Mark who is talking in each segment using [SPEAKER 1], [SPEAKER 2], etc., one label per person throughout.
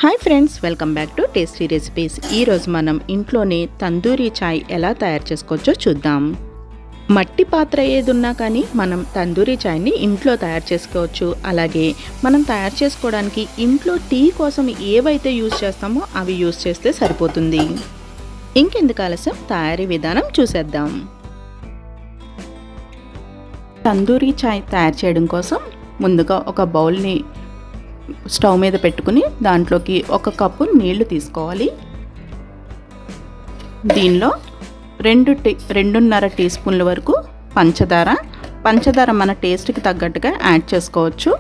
[SPEAKER 1] Hi friends, welcome back to tasty recipes. ఈరోజు మనం ఇంట్లోనే తందూరి చాయ్ ఎలా తయారు చేసుకోవచ్చో చూద్దాం. మట్టి పాత్ర ఏదున్నా కానీ మనం తందూరి చాయ్ని ఇంట్లో తయారు చేసుకోవచ్చు. అలాగే మనం తయారు చేసుకోవడానికి ఇంట్లో టీ కోసం ఏవైతే యూజ్ చేస్తామో అవి యూజ్ చేస్తే సరిపోతుంది. ఇంకెందుకు ఆలస్యం, తయారీ విధానం చూసేద్దాం. తందూరి చాయ్ తయారు చేయడం కోసం ముందుగా ఒక బౌల్ని స్టవ్ మీద పెట్టుకుని దాంట్లోకి 1 కప్పు నీళ్లు తీసుకోవాలి. దీనిలో 2.5 టీ స్పూన్ల వరకు పంచదార మన టేస్ట్కి తగ్గట్టుగా యాడ్ చేసుకోవచ్చు.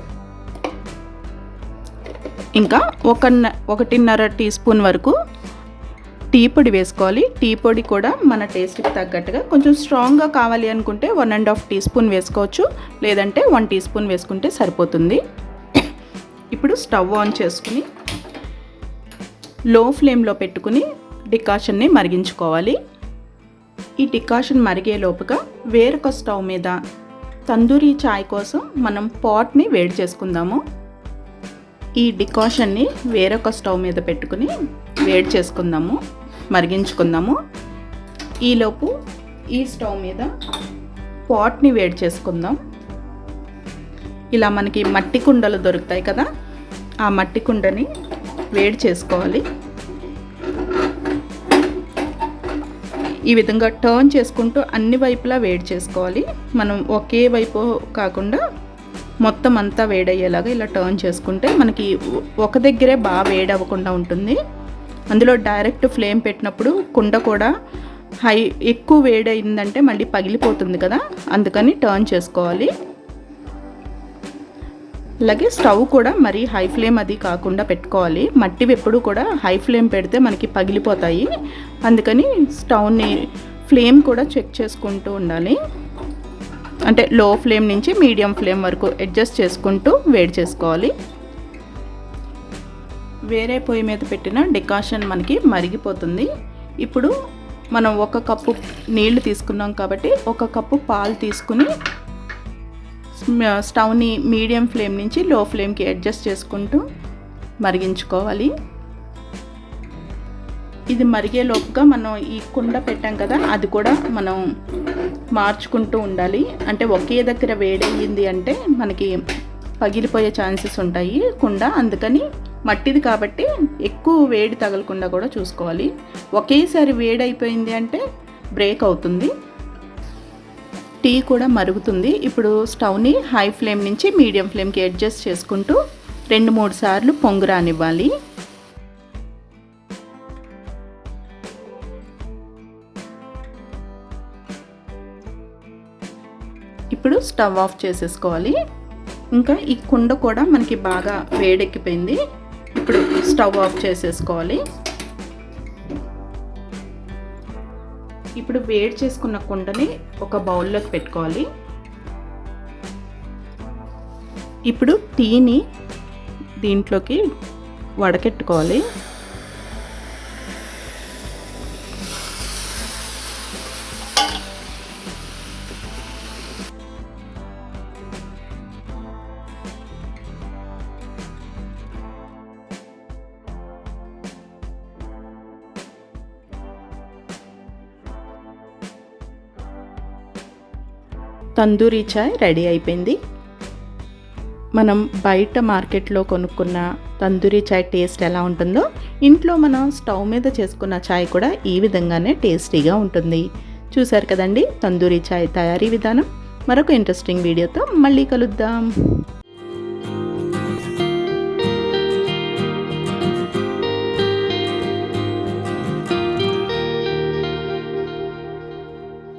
[SPEAKER 1] ఇంకా 1.5 టీ స్పూన్ వరకు టీ పొడి వేసుకోవాలి. టీ పొడి కూడా మన టేస్ట్కి తగ్గట్టుగా కొంచెం స్ట్రాంగ్గా కావాలి అనుకుంటే 1.5 టీ స్పూన్ వేసుకోవచ్చు, లేదంటే 1 టీ స్పూన్ వేసుకుంటే సరిపోతుంది. ఇప్పుడు స్టవ్ ఆన్ చేసుకుని లో ఫ్లేమ్లో పెట్టుకుని డికాషన్ని మరిగించుకోవాలి. ఈ డికాషన్ మరిగే లోపుగా వేరొక స్టవ్ మీద తందూరి చాయ్ కోసం మనం పాట్ని వేడి చేసుకుందాము. ఈ డికాషన్ని వేరొక స్టవ్ మీద పెట్టుకుని వేడి చేసుకుందాము, మరిగించుకుందాము. ఈలోపు ఈ స్టవ్ మీద పాట్ని వేడి చేసుకుందాం. ఇలా మనకి మట్టి కుండలు దొరుకుతాయి కదా, ఆ మట్టి కుండని వేడి చేసుకోవాలి. ఈ విధంగా టర్న్ చేసుకుంటూ అన్ని వైపులా వేడి చేసుకోవాలి. మనం ఒకే వైపు కాకుండా మొత్తం అంతా వేడయ్యేలాగా ఇలా టర్న్ చేసుకుంటే మనకి ఒక దగ్గరే బాగా వేడి అవ్వకుండా ఉంటుంది. అందులో డైరెక్ట్ ఫ్లేమ్ పెట్టినప్పుడు కుండ కూడా ఎక్కువ వేడి అయిందంటే మళ్ళీ పగిలిపోతుంది కదా, అందుకని టర్న్ చేసుకోవాలి. అలాగే స్టవ్ కూడా మరీ హై ఫ్లేమ్ అది కాకుండా పెట్టుకోవాలి. మట్టివి ఎప్పుడు కూడా హై ఫ్లేమ్ పెడితే మనకి పగిలిపోతాయి. అందుకని స్టవ్ని ఫ్లేమ్ కూడా చెక్ చేసుకుంటూ ఉండాలి. అంటే లో ఫ్లేమ్ నుంచి మీడియం ఫ్లేమ్ వరకు అడ్జస్ట్ చేసుకుంటూ వేడి చేసుకోవాలి. వేరే పొయ్యి మీద పెట్టిన డికాషన్ మనకి మరిగిపోతుంది. ఇప్పుడు మనం 1 కప్పు నీళ్లు తీసుకున్నాం కాబట్టి 1 కప్పు పాలు తీసుకుని స్టవ్ని మీడియం ఫ్లేమ్ నుంచి లో ఫ్లేమ్కి అడ్జస్ట్ చేసుకుంటూ మరిగించుకోవాలి. ఇది మరిగే లోపుగా మనం ఈ కుండ పెట్టాం కదా, అది కూడా మనం మార్చుకుంటూ ఉండాలి. అంటే ఒకే దగ్గర వేడయ్యింది అంటే మనకి పగిలిపోయే ఛాన్సెస్ ఉంటాయి కుండ. అందుకని మట్టిది కాబట్టి ఎక్కువ వేడి తగలకుండా కూడా చూసుకోవాలి. ఒకేసారి వేడైపోయింది అంటే బ్రేక్ అవుతుంది. టీ కూడా మరుగుతుంది. ఇప్పుడు స్టవ్ని హై ఫ్లేమ్ నుంచి మీడియం ఫ్లేమ్కి అడ్జస్ట్ చేసుకుంటూ 2-3 సార్లు పొంగు రానివ్వాలి. ఇప్పుడు స్టవ్ ఆఫ్ చేసేసుకోవాలి. ఇంకా ఈ కుండ కూడా మనకి బాగా వేడెక్కిపోయింది. ఇప్పుడు స్టవ్ ఆఫ్ చేసేసుకోవాలి. ఇప్పుడు వేడి చేసుకున్న కుండని ఒక బౌల్లోకి పెట్టుకోవాలి. ఇప్పుడు టీని దీంట్లోకి వడకెట్టుకోవాలి. తందూరి చాయ్ రెడీ అయిపోయింది. మనం బయట మార్కెట్లో కొనుక్కున్న తందూరి చాయ్ టేస్ట్ ఎలా ఉంటుందో ఇంట్లో మనం స్టవ్ మీద చేసుకున్న చాయ్ కూడా ఈ విధంగానే టేస్టీగా ఉంటుంది. చూశారు కదండి తందూరి చాయ్ తయారీ విధానం. మరొక ఇంట్రెస్టింగ్ వీడియోతో మళ్ళీ కలుద్దాం.